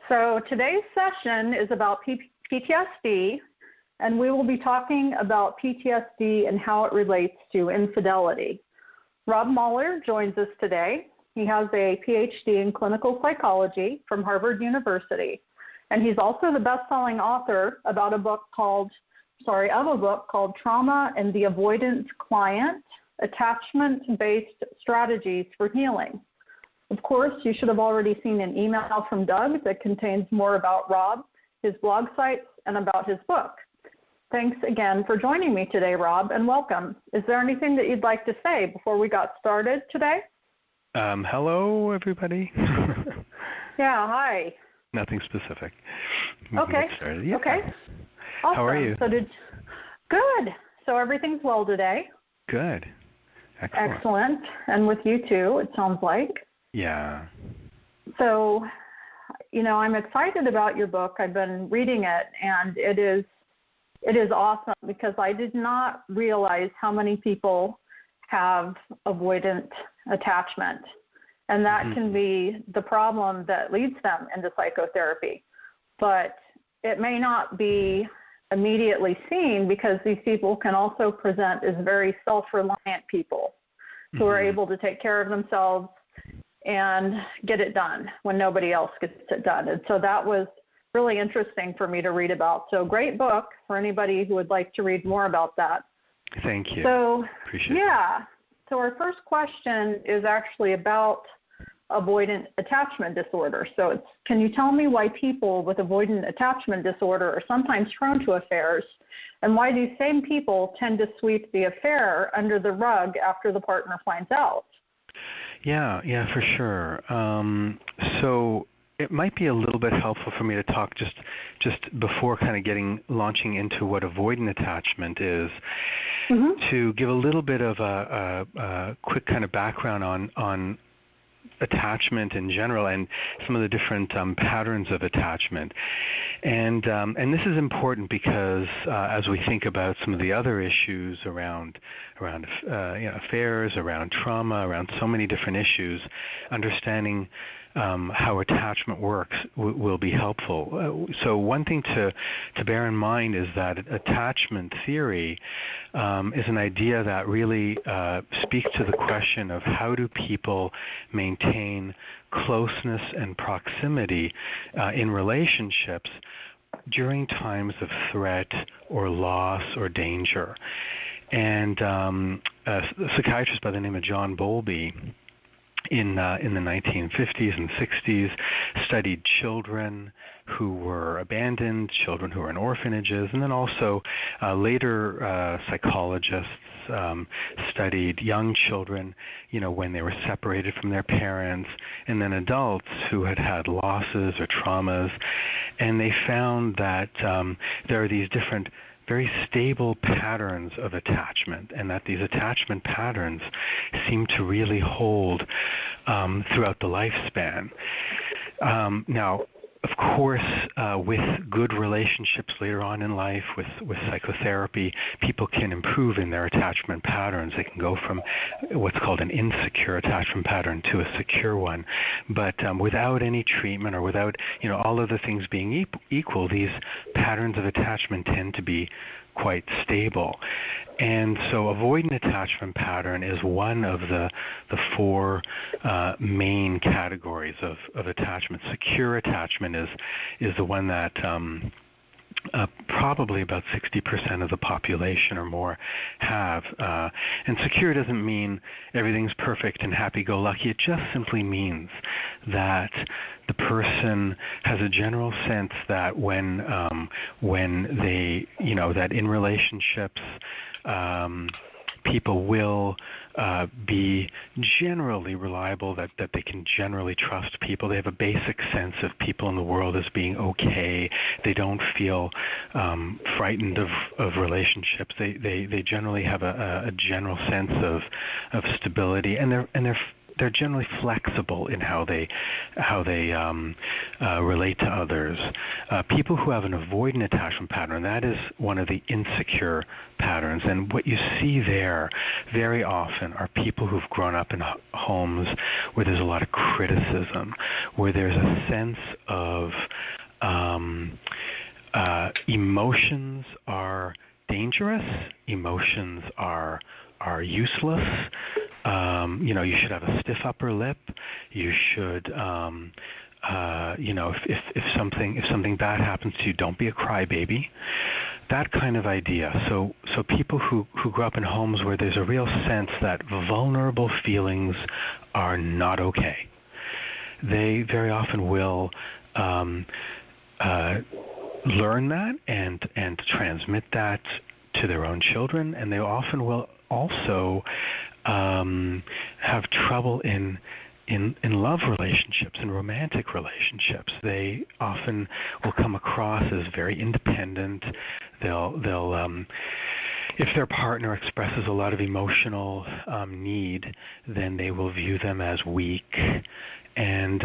So today's session is about PTSD, and we will be talking about PTSD and how it relates to infidelity. Rob Muller joins us today. He has a PhD in clinical psychology from Harvard University, and he's also the best-selling author of a book called Trauma and the Avoidance Client, Attachment-Based Strategies for Healing. Of course, you should have already seen an email from Doug that contains more about Rob, his blog sites, and about his book. Thanks again for joining me today, Rob, and welcome. Is there anything that you'd like to say before we got started today? Hello, everybody. Yeah, hi. Nothing specific. Okay. Yeah. Okay. Awesome. How are you? Good. So everything's well today. Good. Excellent. And with you too, it sounds like. Yeah. So, I'm excited about your book. I've been reading it, and it is awesome because I did not realize how many people have avoidant attachment, and that can be the problem that leads them into psychotherapy. But it may not be immediately seen because these people can also present as very self-reliant people who are able to take care of themselves and get it done when nobody else gets it done. And so that was really interesting for me to read about. So great book for anybody who would like to read more about that. Thank you. So, appreciate it. So our first question is actually about avoidant attachment disorder. So can you tell me why people with avoidant attachment disorder are sometimes prone to affairs, and why these same people tend to sweep the affair under the rug after the partner finds out? Yeah, for sure. So it might be a little bit helpful for me to talk just before kind of launching into what avoidant attachment is, to give a little bit of a quick kind of background on attachment in general and some of the different patterns of attachment. And this is important because as we think about some of the other issues around affairs, around trauma, around so many different issues, understanding how attachment works will be helpful. So one thing to bear in mind is that attachment theory is an idea that really speaks to the question of how do people maintain closeness and proximity in relationships during times of threat or loss or danger. And a psychiatrist by the name of John Bowlby in the 1950s and 60s studied children who were abandoned, children who were in orphanages, and then also later psychologists studied young children, when they were separated from their parents, and then adults who had had losses or traumas, and they found that there are these different very stable patterns of attachment, and that these attachment patterns seem to really hold throughout the lifespan. Now, of course, with good relationships later on in life, with psychotherapy, people can improve in their attachment patterns. They can go from what's called an insecure attachment pattern to a secure one. But without any treatment or without all of the things being equal, these patterns of attachment tend to be quite stable. And so avoidant attachment pattern is one of the four main categories of attachment. Secure attachment is the one that probably about 60% of the population or more have. And secure doesn't mean everything's perfect and happy-go-lucky. It just simply means that the person has a general sense that when they, that in relationships, people will be generally reliable, that they can generally trust people. They have a basic sense of people in the world as being okay. They don't feel frightened of relationships. They generally have a general sense of stability, and they're they're generally flexible in how they relate to others. People who have an avoidant attachment pattern, that is one of the insecure patterns, and what you see there very often are people who've grown up in homes where there's a lot of criticism, where there's a sense of emotions are dangerous, emotions are useless. You should have a stiff upper lip. You should, if something bad happens to you, don't be a crybaby. That kind of idea. So people who grew up in homes where there's a real sense that vulnerable feelings are not okay, they very often will learn that and transmit that to their own children, and they often will also have trouble in love relationships and romantic relationships. They often will come across as very independent. They'll if their partner expresses a lot of emotional need, then they will view them as weak. And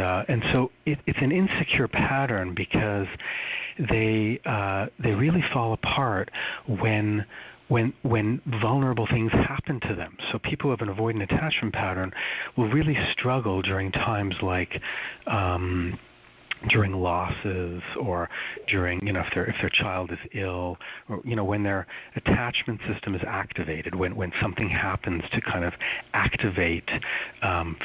so it's an insecure pattern because they really fall apart when vulnerable things happen to them. So people who have an avoidant attachment pattern will really struggle during times like during losses, or during, if their child is ill, or when their attachment system is activated, when something happens to kind of activate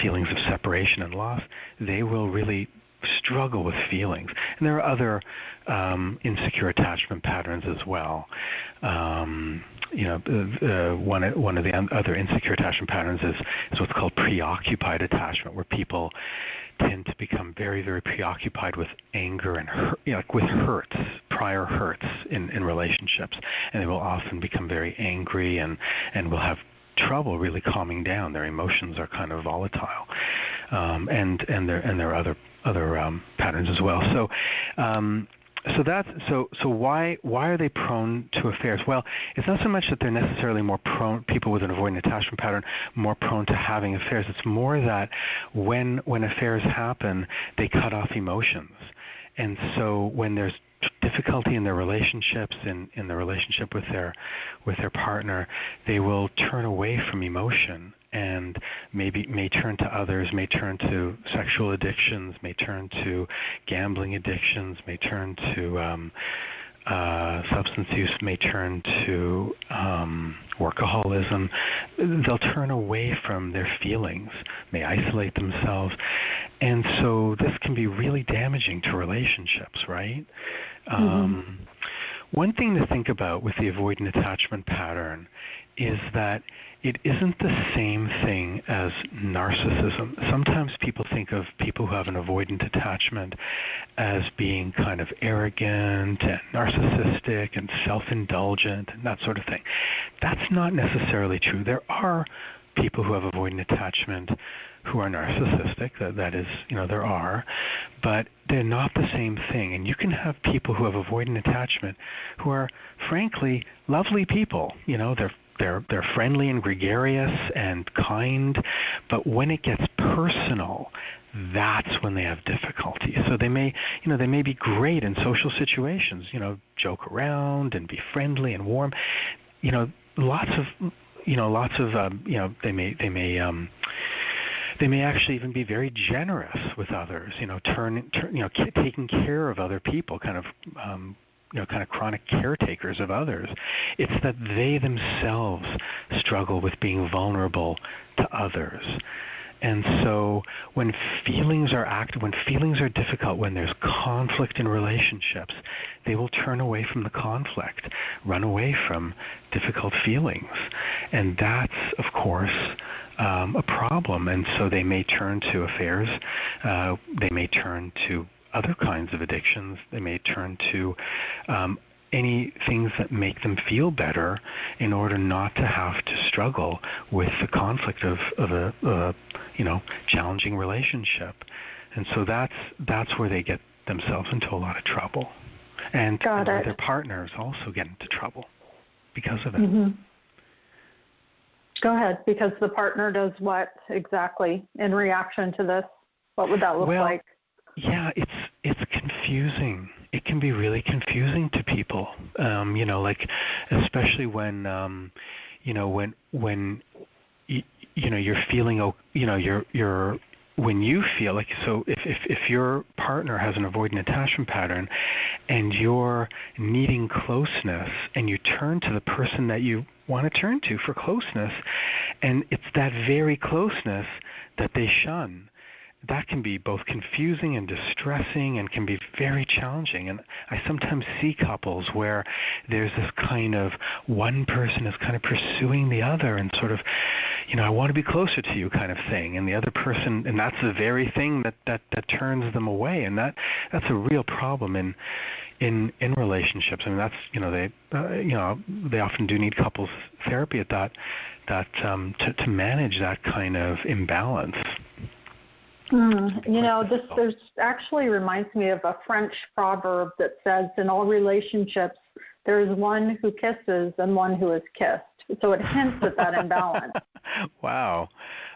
feelings of separation and loss, they will really struggle with feelings. And there are other insecure attachment patterns as well. One of the other insecure attachment patterns is what's called preoccupied attachment, where people tend to become very, very preoccupied with anger and hurt, with hurts, prior hurts in relationships, and they will often become very angry and will have trouble really calming down. Their emotions are kind of volatile, and there are other patterns as well. So why are they prone to affairs? Well, it's not so much that they're necessarily more prone, people with an avoidant attachment pattern, more prone to having affairs. It's more that when affairs happen, they cut off emotions. And so when there's difficulty in their relationships, in the relationship with their partner, they will turn away from emotion and may turn to others, may turn to sexual addictions, may turn to gambling addictions, may turn to substance use, may turn to workaholism. They'll turn away from their feelings, may isolate themselves. And so this can be really damaging to relationships, right? One thing to think about with the avoidant attachment pattern is that it isn't the same thing as narcissism. Sometimes people think of people who have an avoidant attachment as being kind of arrogant and narcissistic and self-indulgent and that sort of thing. That's not necessarily true. There are people who have avoidant attachment who are narcissistic, that is, there are, but they're not the same thing. And you can have people who have avoidant attachment who are, frankly, lovely people. They're friendly and gregarious and kind, but when it gets personal, that's when they have difficulty. So they may be great in social situations, joke around and be friendly and warm. They may actually even be very generous with others, taking care of other people, kind of chronic caretakers of others. It's that they themselves struggle with being vulnerable to others. And so when feelings are difficult, when there's conflict in relationships, they will turn away from the conflict, run away from difficult feelings. And that's, of course, a problem. And so they may turn to affairs. They may turn to other kinds of addictions. They may turn to any things that make them feel better in order not to have to struggle with the conflict of a challenging relationship. And so that's where they get themselves into a lot of trouble. And their partners also get into trouble because of it. Go ahead, because the partner does what exactly in reaction to this? What would that look like? Yeah, it's confusing. It can be really confusing to people. Like especially when when you're feeling, you're when you feel like, so if your partner has an avoidant attachment pattern and you're needing closeness and you turn to the person that you want to turn to for closeness, and it's that very closeness that they shun, that can be both confusing and distressing and can be very challenging. And I sometimes see couples where there's this kind of one person is kind of pursuing the other and sort of, I want to be closer to you kind of thing. And the other person, and that's the very thing that turns them away. And that's a real problem in relationships. I mean, that's, they often do need couples therapy at that to manage that kind of imbalance. This actually reminds me of a French proverb that says, in all relationships, there is one who kisses and one who is kissed. So it hints at that imbalance. Wow.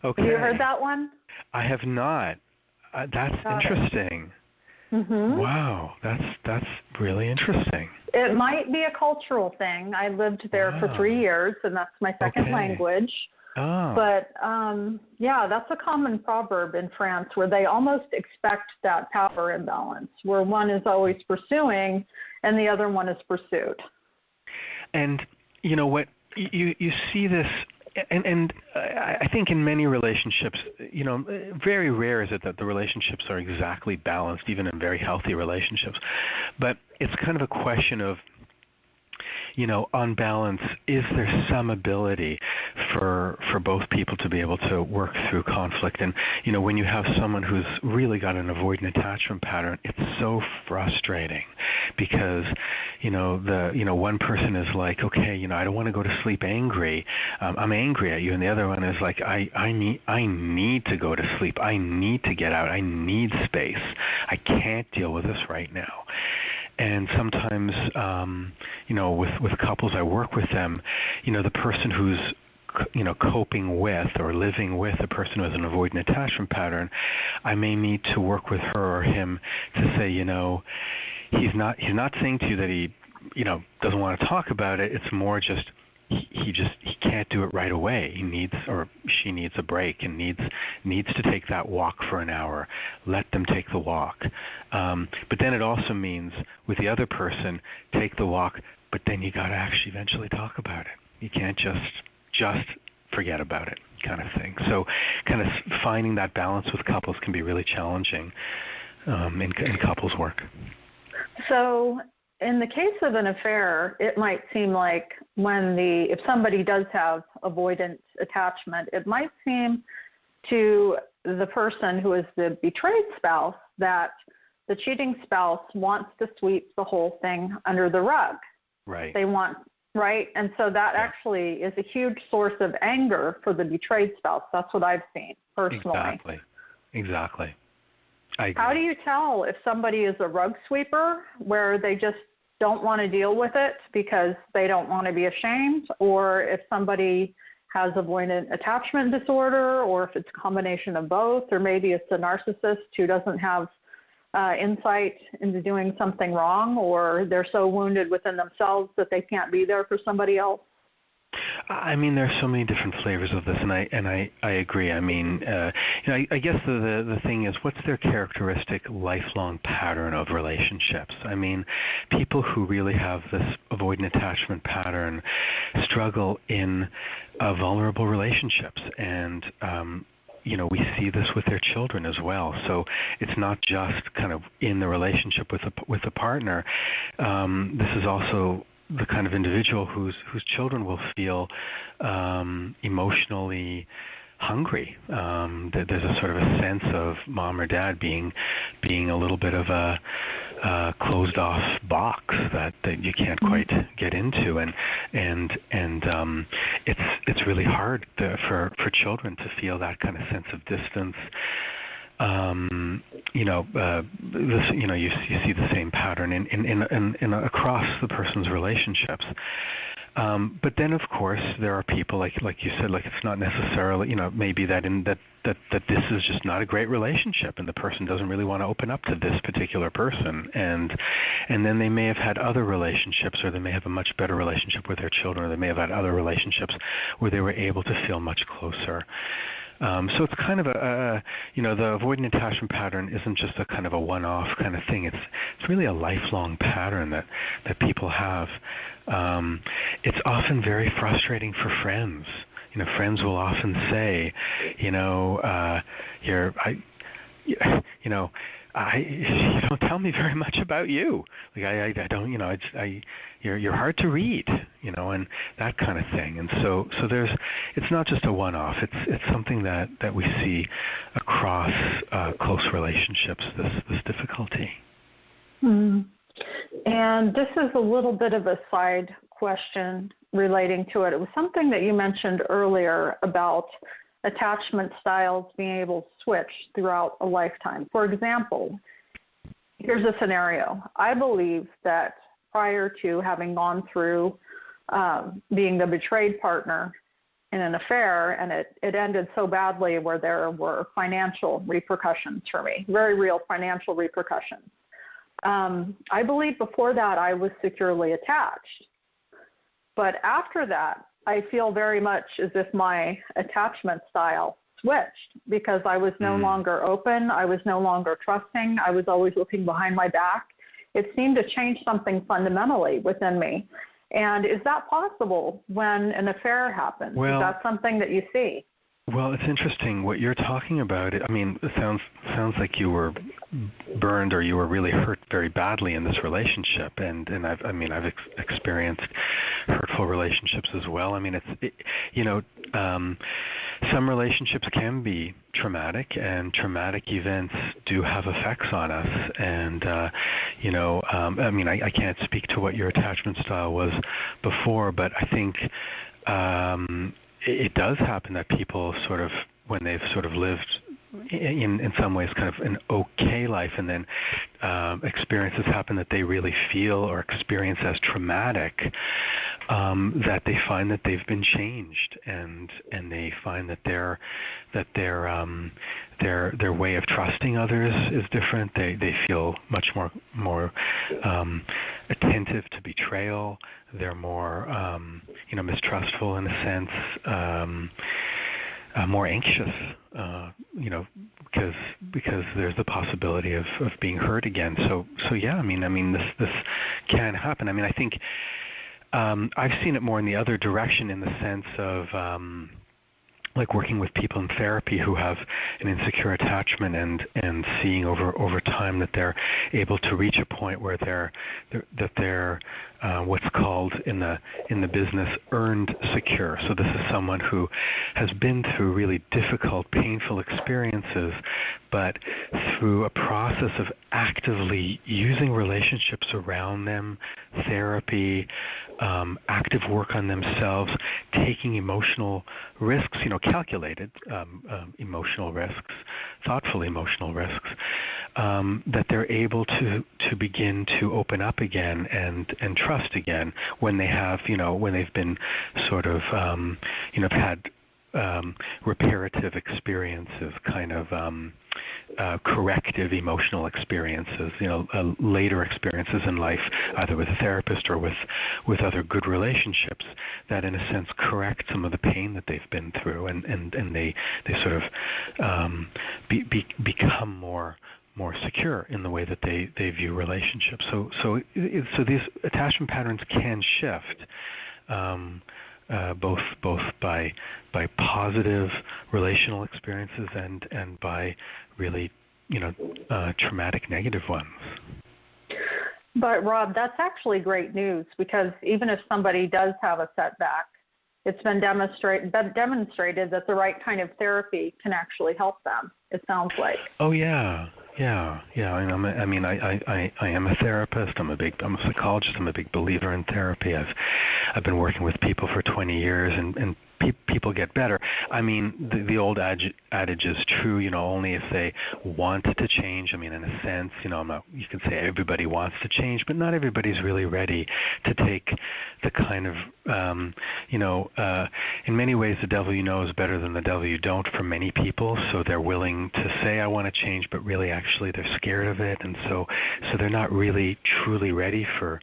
Okay. Have you heard that one? I have not. That's interesting. Mm-hmm. Wow. That's really interesing. It might be a cultural thing. I lived there for 3 years, and that's my second language. Oh. But, that's a common proverb in France where they almost expect that power imbalance, where one is always pursuing and the other one is pursued. And you know what? You see this, and I think in many relationships, very rare is it that the relationships are exactly balanced, even in very healthy relationships. But it's kind of a question of, on balance, is there some ability for both people to be able to work through conflict? And, when you have someone who's really got an avoidant attachment pattern, it's so frustrating because, one person is like, okay, I don't want to go to sleep angry. I'm angry at you. And the other one is like, I need to go to sleep. I need to get out. I need space. I can't deal with this right now. And sometimes, with couples I work with them, the person who's, coping with or living with a person who has an avoidant attachment pattern, I may need to work with her or him to say, he's not saying to you that he, doesn't want to talk about it. It's more just, he can't do it right away. He needs, or she needs, a break and needs to take that walk for an hour. Let them take the walk. But then it also means with the other person, take the walk, but then you got to actually eventually talk about it. You can't just forget about it, kind of thing. So kind of finding that balance with couples can be really challenging in couples work. So in the case of an affair, it might seem like if somebody does have avoidant attachment, it might seem to the person who is the betrayed spouse that the cheating spouse wants to sweep the whole thing under the rug. Right. They want, right? And so that actually is a huge source of anger for the betrayed spouse. That's what I've seen personally. Exactly. I agree. How do you tell if somebody is a rug sweeper where they just don't want to deal with it because they don't want to be ashamed, or if somebody has avoidant attachment disorder, or if it's a combination of both, or maybe it's a narcissist who doesn't have insight into doing something wrong, or they're so wounded within themselves that they can't be there for somebody else? I mean, there's so many different flavors of this, and I agree. I mean, I guess the thing is, what's their characteristic lifelong pattern of relationships? I mean, people who really have this avoidant attachment pattern struggle in vulnerable relationships, and we see this with their children as well. So it's not just kind of in the relationship with a partner. This is also the kind of individual whose children will feel emotionally hungry. There's a sort of a sense of mom or dad being a little bit of a closed off box that you can't quite get into, and it's really hard for children to feel that kind of sense of distance. You see the same pattern in across the person's relationships. But then, of course, there are people like you said, like it's not necessarily, maybe that this is just not a great relationship, and the person doesn't really want to open up to this particular person, and then they may have had other relationships, or they may have a much better relationship with their children, or they may have had other relationships where they were able to feel much closer. So it's kind of the avoidant attachment pattern isn't just a kind of a one-off kind of thing. It's really a lifelong pattern that people have. It's often very frustrating for friends. Friends will often say, you don't tell me very much about you. Like I don't, you're hard to read, and that kind of thing. And so it's not just a one-off. It's something that we see across close relationships. This difficulty. Mm. And this is a little bit of a side question relating to it. It was something that you mentioned earlier about attachment styles being able to switch throughout a lifetime. For example, here's a scenario. I believe that prior to having gone through being the betrayed partner in an affair, and it ended so badly where there were financial repercussions for me, very real financial repercussions. I believe before that I was securely attached. But after that, I feel very much as if my attachment style switched because I was no longer open. I was no longer trusting. I was always looking behind my back. It seemed to change something fundamentally within me. And is that possible when an affair happens? Is that something that you see? Well, it's interesting what you're talking about. I mean, it sounds like you were burned or you were really hurt very badly in this relationship, and I've experienced hurtful relationships as well. I mean, some relationships can be traumatic, and traumatic events do have effects on us. And I can't speak to what your attachment style was before, but I think it does happen that people sort of, when they've sort of lived in some ways kind of an okay life, and then experiences happen that they really feel or experience as traumatic, that they find that they've been changed, and they find that their way of trusting others is different. They feel much more attentive to betrayal. They're more mistrustful in a sense. More anxious, because there's the possibility of being hurt again. So yeah, I mean, this can happen. I mean, I think I've seen it more in the other direction, in the sense of like working with people in therapy who have an insecure attachment, and seeing over time that they're able to reach a point where they're what's called in the business earned secure. So this is someone who has been through really difficult, painful experiences, but through a process of actively using relationships around them, therapy, active work on themselves, taking emotional risks, calculated emotional risks, thoughtful emotional risks, that they're able to begin to open up again and trust again when they have, when they've been sort of, had reparative experiences, kind of corrective emotional experiences, later experiences in life, either with a therapist or with other good relationships, that in a sense correct some of the pain that they've been through, and they sort of become more secure in the way that they view relationships. So these attachment patterns can shift, both by positive relational experiences and by really traumatic negative ones. But Rob, that's actually great news, because even if somebody does have a setback, it's been demonstrated that the right kind of therapy can actually help them, it sounds like. Oh yeah. Yeah. I am a therapist. I'm a psychologist. I'm a big believer in therapy. I've been working with people for 20 years, and people get better. I mean, the old adage is true, only if they want to change. I mean, in a sense, you can say everybody wants to change, but not everybody's really ready to take the kind of, in many ways the devil you know is better than the devil you don't for many people. So they're willing to say, I want to change, but really actually they're scared of it. And so they're not really truly ready for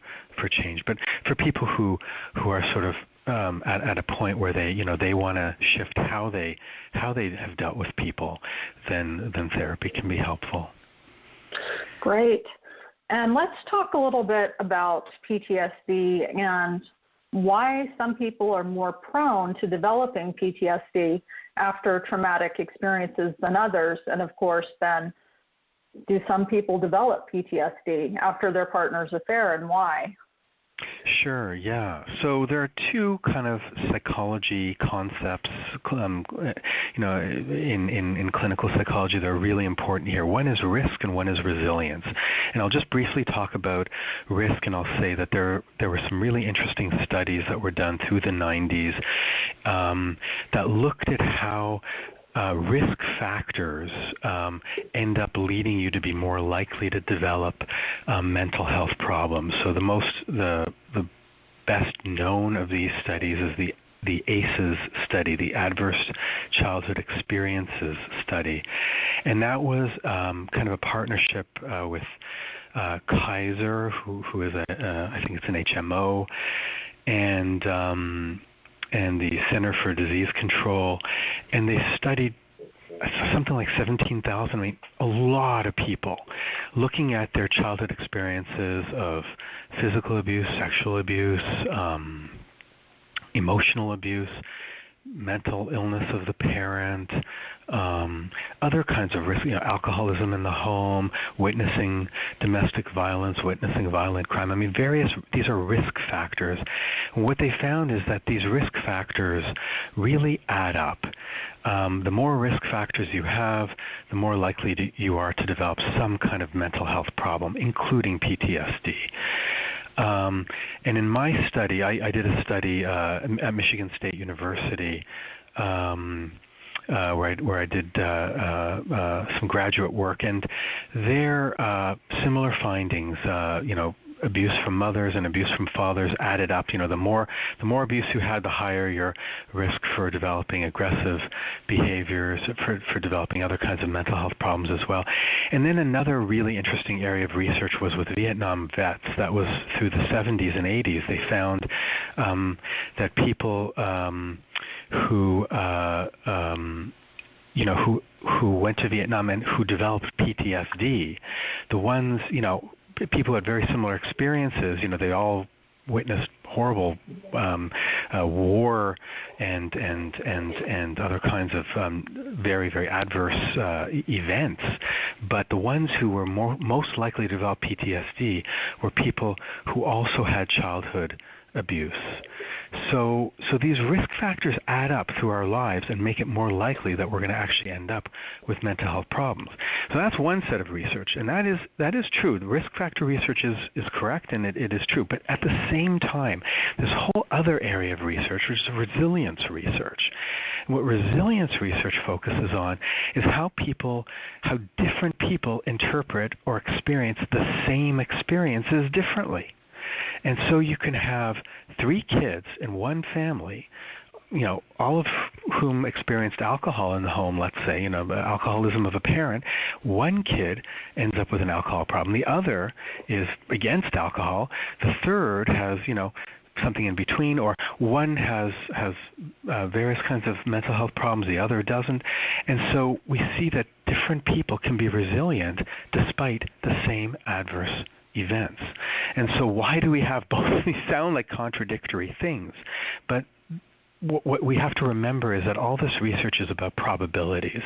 change. But for people who are sort of at a point where they want to shift how they have dealt with people, then therapy can be helpful. Great. And let's talk a little bit about PTSD and why some people are more prone to developing PTSD after traumatic experiences than others. And of course, then do some people develop PTSD after their partner's affair, and why? Sure, yeah. So there are two kind of psychology concepts, in clinical psychology that are really important here. One is risk and one is resilience. And I'll just briefly talk about risk, and I'll say that there were some really interesting studies that were done through the 90s that looked at how risk factors end up leading you to be more likely to develop mental health problems. So the best known of these studies is the ACEs study, the Adverse Childhood Experiences study, and that was kind of a partnership with Kaiser, who is I think it's an HMO, and the Center for Disease Control, and they studied something like 17,000, I mean, a lot of people, looking at their childhood experiences of physical abuse, sexual abuse, emotional abuse, mental illness of the parent, other kinds of risk, alcoholism in the home, witnessing domestic violence, witnessing violent crime. I mean, these are risk factors. And what they found is that these risk factors really add up. The more risk factors you have, the more likely you are to develop some kind of mental health problem, including PTSD. And in my study, I did a study at Michigan State University where I did some graduate work, and there similar findings. Abuse from mothers and abuse from fathers added up. The more abuse you had, the higher your risk for developing aggressive behaviors, for developing other kinds of mental health problems as well. And then another really interesting area of research was with Vietnam vets. That was through the 70s and 80s. They found that people who went to Vietnam and who developed PTSD, the ones, people had very similar experiences. They all witnessed horrible war and other kinds of very, very adverse events. But the ones who were most likely to develop PTSD were people who also had childhood abuse. So these risk factors add up through our lives and make it more likely that we're going to actually end up with mental health problems. So that's one set of research, and that is true. The risk factor research is correct, and it is true. But at the same time, this whole other area of research, which is resilience research. And what resilience research focuses on is how different people interpret or experience the same experiences differently. And so you can have 3 kids in one family, all of whom experienced alcohol in the home, let's say, alcoholism of a parent. One kid ends up with an alcohol problem. The other is against alcohol. The third has, something in between, or one has various kinds of mental health problems, the other doesn't. And so we see that different people can be resilient despite the same adverse events. And so why do we have both? These sound like contradictory things, but what we have to remember is that all this research is about probabilities.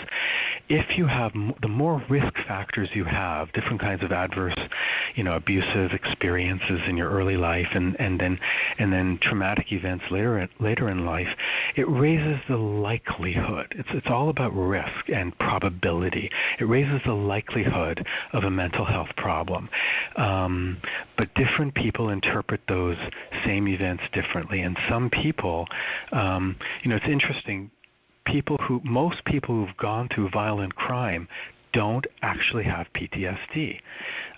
If you have the more risk factors you have, different kinds of adverse, abusive experiences in your early life, and then traumatic events later in life, it raises the likelihood. It's all about risk and probability. It raises the likelihood of a mental health problem. But different people interpret those same events differently, and some people It's interesting. Most people who've gone through violent crime don't actually have PTSD.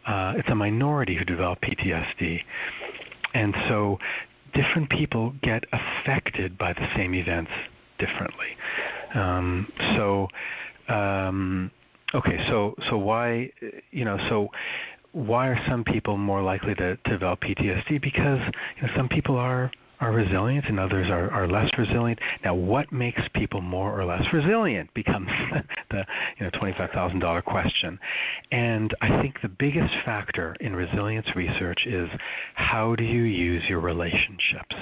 It's a minority who develop PTSD. And so different people get affected by the same events differently. So why are some people more likely to develop PTSD? Because some people are resilient and others are less resilient. Now, what makes people more or less resilient becomes the $25,000 question. And I think the biggest factor in resilience research is how do you use your relationships?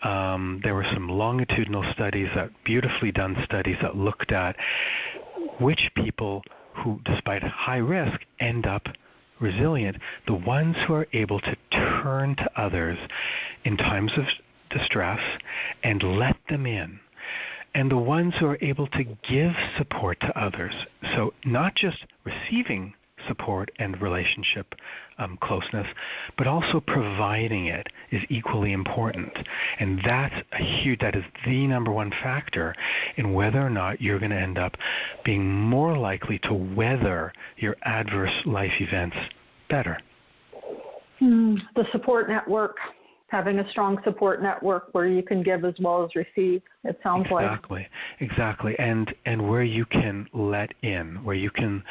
There were some longitudinal studies, beautifully done studies that looked at which people who, despite high risk, end up resilient, the ones who are able to turn to others in times of distress and let them in, and the ones who are able to give support to others. So not just receiving support and relationship closeness, but also providing it is equally important. And that is the number one factor in whether or not you're going to end up being more likely to weather your adverse life events better. The support network, having a strong support network where you can give as well as receive, it sounds Exactly. And where you can let in, where you can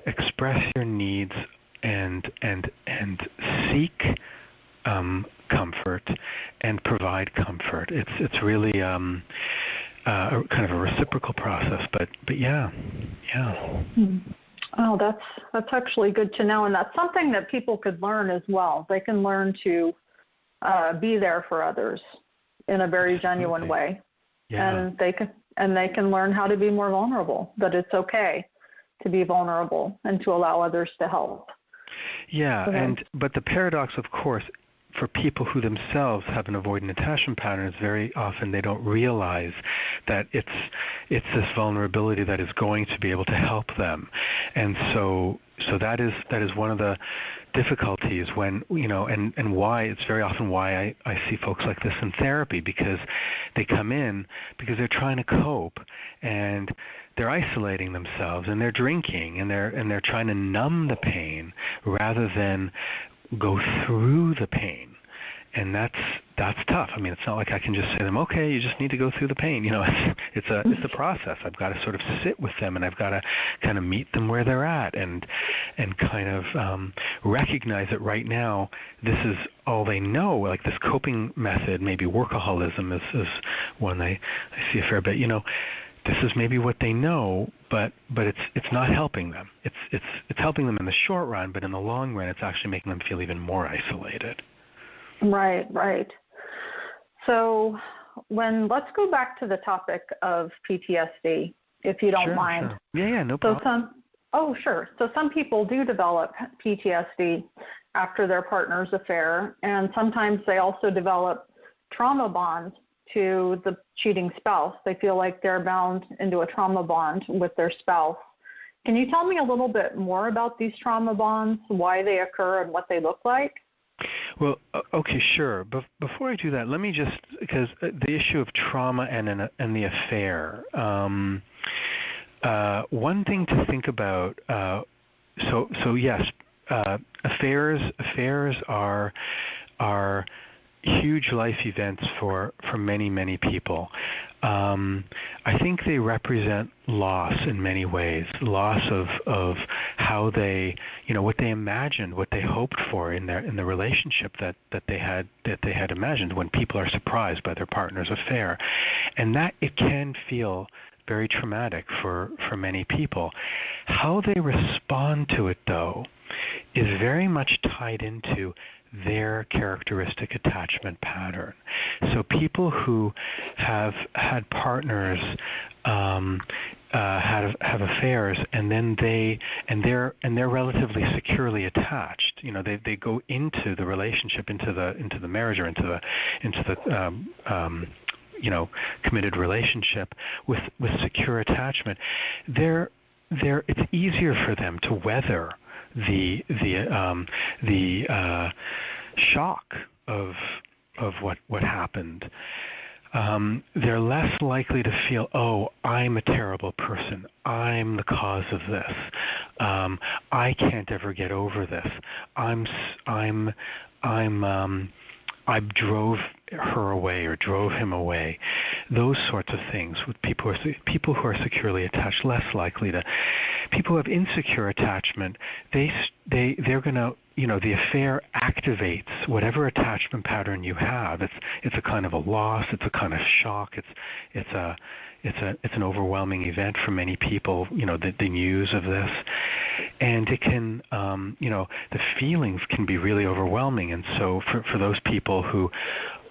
express your needs and seek comfort and provide comfort. It's really kind of a reciprocal process, but yeah. Oh, that's actually good to know, and that's something that people could learn as well. They can learn to be there for others in a very genuine way, and they can learn how to be more vulnerable. That it's okay to be vulnerable and to allow others to help. Yeah, but the paradox, of course, for people who themselves have an avoidant attachment pattern, is very often they don't realize that it's this vulnerability that is going to be able to help them, and so that is one of the difficulties when and why it's very often why I see folks like this in therapy, because they come in because they're trying to cope and they're isolating themselves and they're drinking and they're trying to numb the pain rather than go through the pain. And that's tough. I mean, it's not like I can just say to them, okay, you just need to go through the pain. It's a process. I've got to sort of sit with them, and I've got to kind of meet them where they're at, and kind of recognize that right now this is all they know. Like this coping method, maybe workaholism is one I see a fair bit. This is maybe what they know, but it's not helping them. It's helping them in the short run, but in the long run, it's actually making them feel even more isolated. Right. So let's go back to the topic of PTSD, if you don't mind. Sure. Yeah, no problem. Sure. So some people do develop PTSD after their partner's affair, and sometimes they also develop trauma bonds to the cheating spouse. They feel like they're bound into a trauma bond with their spouse. Can you tell me a little bit more about these trauma bonds, why they occur, and what they look like? Well, okay, sure. Before I do that, let me just, because the issue of trauma and the affair, one thing to think about, so yes, affairs are huge life events for many, many people. I think they represent loss in many ways, loss of how they, what they imagined, what they hoped for in the relationship that they had imagined, when people are surprised by their partner's affair. And that it can feel very traumatic for many people. How they respond to it, though, is very much tied into their characteristic attachment pattern. So people who have had partners have affairs, and then they're relatively securely attached. They go into the relationship, into the marriage, or into the committed relationship with secure attachment. It's easier for them to weather the shock of what happened, they're less likely to feel, oh, I'm a terrible person. I'm the cause of this. I can't ever get over this. I drove her away or drove him away. Those sorts of things with people who are securely attached, less likely to. People who have insecure attachment, they're going to, the affair activates whatever attachment pattern you have. It's a kind of a loss. It's a kind of shock. It's an overwhelming event for many people. The news of this, and it can, the feelings can be really overwhelming. And so for those people who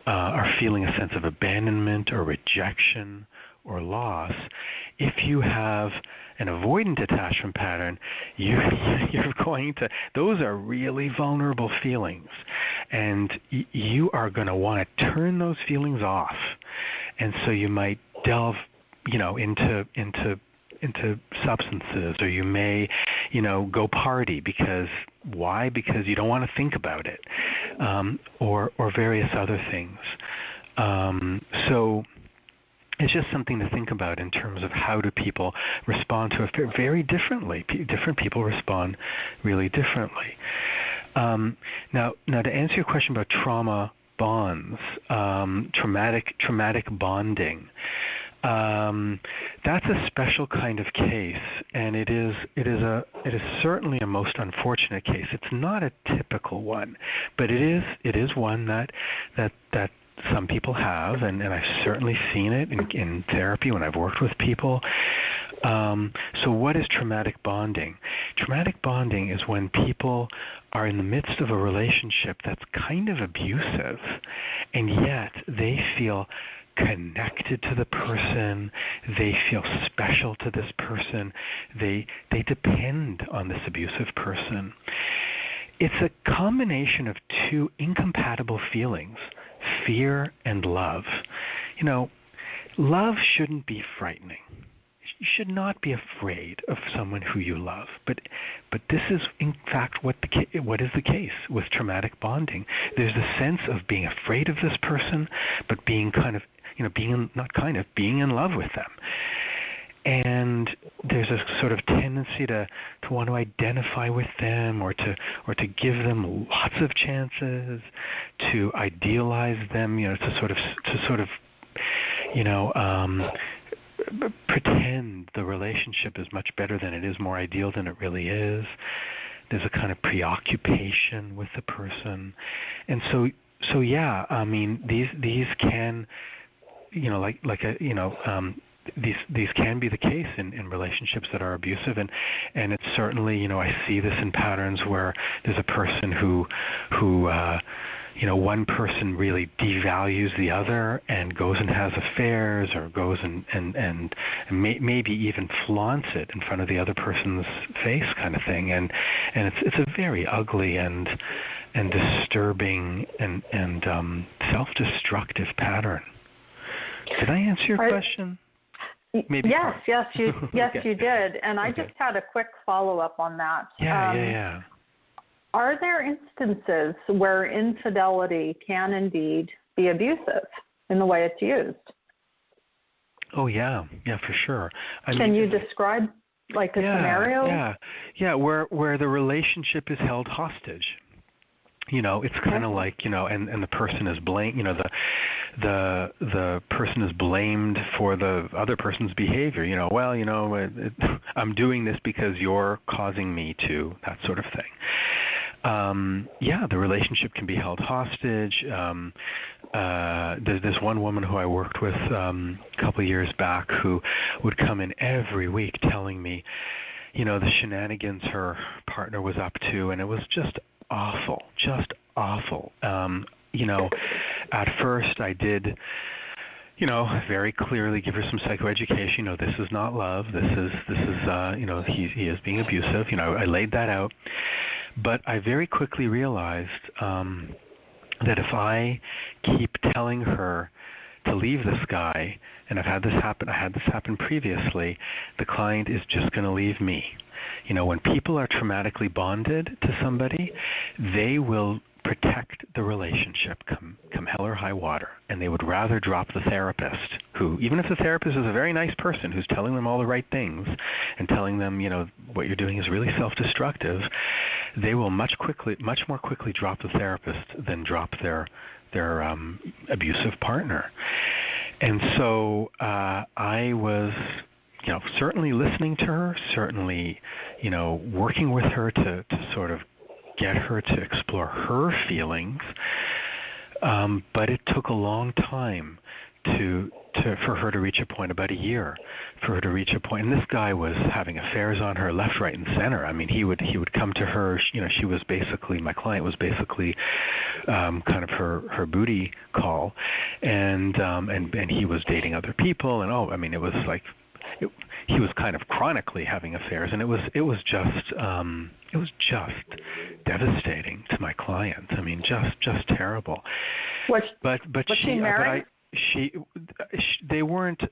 are feeling a sense of abandonment or rejection or loss, if you have an avoidant attachment pattern, you're going to, those are really vulnerable feelings, and you are going to want to turn those feelings off. And so you might delve, into substances, or you may, go party why? Because you don't want to think about it, or various other things. So it's just something to think about in terms of how do people respond to it very differently. Different people respond really differently. Now to answer your question about trauma bonds, traumatic bonding, that's a special kind of case, and it is certainly a most unfortunate case. It's not a typical one, but it is one that some people have, and I've certainly seen it in therapy when I've worked with people. So what is traumatic bonding? Traumatic bonding is when people are in the midst of a relationship that's kind of abusive, and yet they feel connected to the person, they feel special to this person, they depend on this abusive person. It's a combination of two incompatible feelings, fear and love. Love shouldn't be frightening. You should not be afraid of someone who you love. But this is, in fact, what is the case with traumatic bonding. There's a sense of being afraid of this person, but being being in love with them. And there's a sort of tendency to want to identify with them, or to give them lots of chances, to idealize them, to sort of pretend the relationship is much better than it is, more ideal than it really is. There's a kind of preoccupation with the person, and so yeah, I mean these can, these can be the case in relationships that are abusive, and it's certainly, I see this in patterns where there's a person who one person really devalues the other and goes and has affairs, or goes and maybe even flaunts it in front of the other person's face, kind of thing, and it's a very ugly and disturbing and self-destructive pattern. Did I answer your question? Maybe. Yes, you Okay. you did, and I just had a quick follow-up on that. Yeah. Are there instances where infidelity can indeed be abusive in the way it's used? Oh yeah, for sure. Can you describe a scenario? Yeah, where the relationship is held hostage. It's kind of like, and the person is blamed, the person is blamed for the other person's behavior. I'm doing this because you're causing me to, that sort of thing. The relationship can be held hostage. There's this one woman who I worked with a couple of years back who would come in every week telling me, the shenanigans her partner was up to, and it was just awful. At first I did, very clearly give her some psychoeducation. This is not love. This is he is being abusive. I laid that out. But I very quickly realized that if I keep telling her to leave this guy, and I had this happen previously, the client is just going to leave me. When people are traumatically bonded to somebody, they will protect the relationship come hell or high water, and they would rather drop the therapist who, even if the therapist is a very nice person who's telling them all the right things and telling them, what you're doing is really self-destructive, they will much more quickly drop the therapist than drop their abusive partner. And so I was certainly listening to her, certainly working with her to sort of get her to explore her feelings, but it took a long time for her to reach a point, about a year, for her to reach a point. And this guy was having affairs on her left, right, and center. I mean, he would come to her. She was basically, my client was basically kind of her booty call, and he was dating other people. And it was like he was kind of chronically having affairs, and it was just devastating to my client. I mean, just terrible. Was But she married? They weren't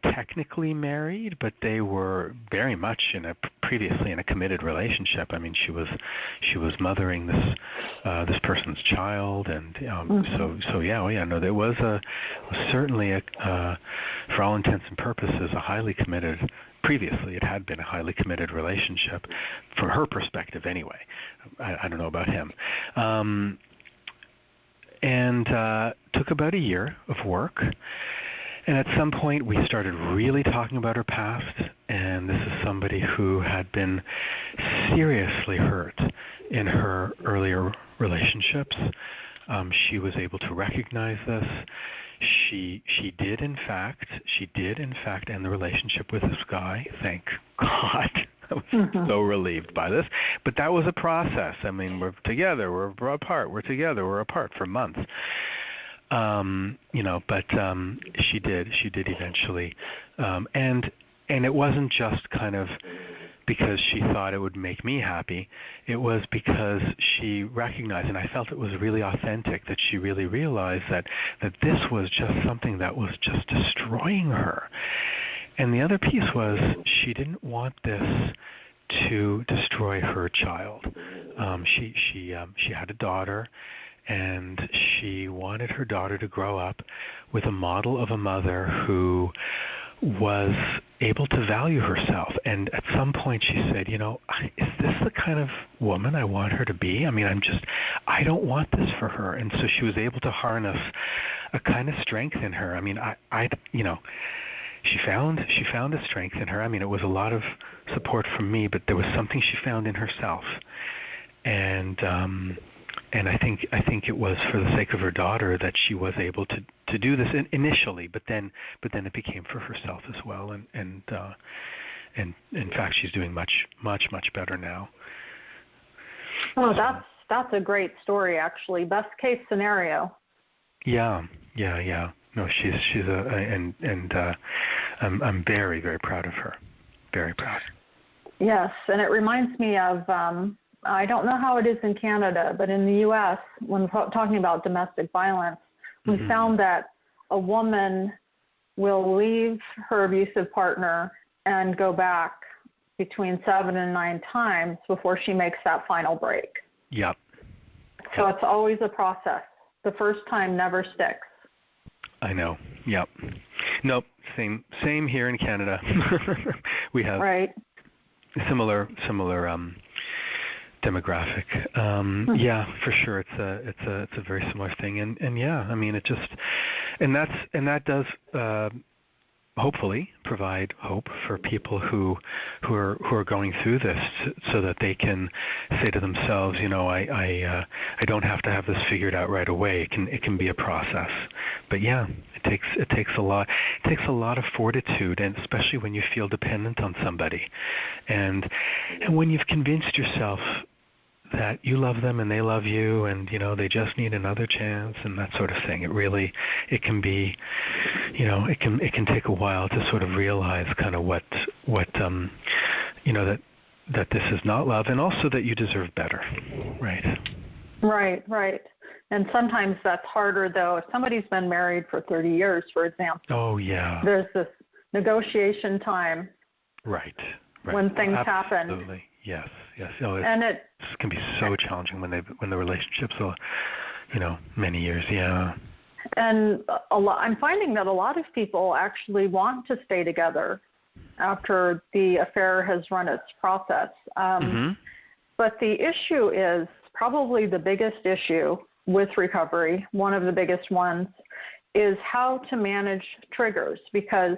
technically married, but they were very much previously in a committed relationship. I mean, she was mothering this person's child, and there was certainly for all intents and purposes, a highly committed. Previously, it had been a highly committed relationship, from her perspective anyway. I don't know about him. And took about a year of work. And at some point, we started really talking about her past. And this is somebody who had been seriously hurt in her earlier relationships. She was able to recognize this. She did in fact end the relationship with this guy. Thank God. I was so relieved by this. But that was a process. I mean, we're together, we're apart, we're together, we're apart for months. But she did eventually. And it wasn't just kind of because she thought it would make me happy. It was because she recognized, and I felt it was really authentic, that she really realized that this was just something that was just destroying her. And the other piece was she didn't want this to destroy her child. She had a daughter, and she wanted her daughter to grow up with a model of a mother who was able to value herself. And at some point she said, is this the kind of woman I want her to be? I mean, I don't want this for her. And so she was able to harness a kind of strength in her. I mean, she found a strength in her. I mean, it was a lot of support from me, but there was something she found in herself. And I think it was for the sake of her daughter that she was able to do this initially, but then it became for herself as well. And in fact, she's doing much better now. Oh, that's a great story, actually. Best case scenario. Yeah. No, she's I'm very, very proud of her. Very proud. Yes, and it reminds me of, I don't know how it is in Canada, but in the U.S., when talking about domestic violence, we found that a woman will leave her abusive partner and go back between 7 and 9 times before she makes that final break. Yep. So it's always a process. The first time never sticks. I know. Yep. Nope. Same here in Canada. We have similar demographic. Yeah, for sure. It's a very similar thing. And yeah, I mean, that does hopefully provide hope for people who are going through this, so that they can say to themselves, I don't have to have this figured out right away. It can be a process. But yeah, it takes a lot. It takes a lot of fortitude, and especially when you feel dependent on somebody, and when you've convinced yourself that you love them and they love you, and they just need another chance and that sort of thing. It can be, it can take a while to sort of realize kind of what that this is not love, and also that you deserve better, right? Right. And sometimes that's harder, though. If somebody's been married for 30 years, for example. Oh yeah. There's this negotiation time. Right. When things happen. Yes, yes. Oh, And it can be so challenging when the relationships are, many years. Yeah. and I'm finding that a lot of people actually want to stay together after the affair has run its process. But the issue is probably the biggest issue with recovery, one of the biggest ones, is how to manage triggers, because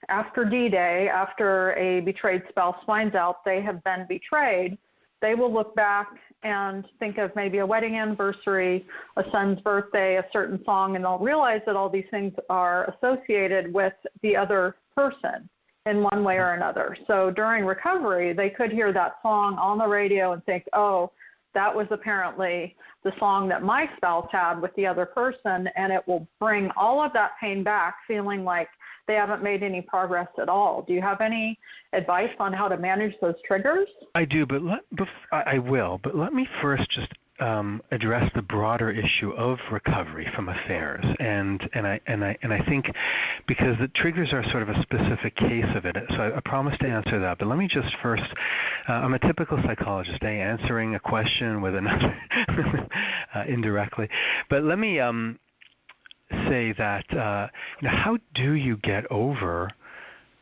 after D-Day, after a betrayed spouse finds out they have been betrayed, they will look back and think of maybe a wedding anniversary, a son's birthday, a certain song, and they'll realize that all these things are associated with the other person in one way or another. So during recovery, they could hear that song on the radio and think, oh, that was apparently the song that my spouse had with the other person, and it will bring all of that pain back, feeling like they haven't made any progress at all. Do you have any advice on how to manage those triggers? I do, but I will. But let me first just address the broader issue of recovery from affairs, and I think because the triggers are sort of a specific case of it, so I promise to answer that. But let me just first, I'm a typical psychologist, answering a question with another indirectly. But let me say that how do you get over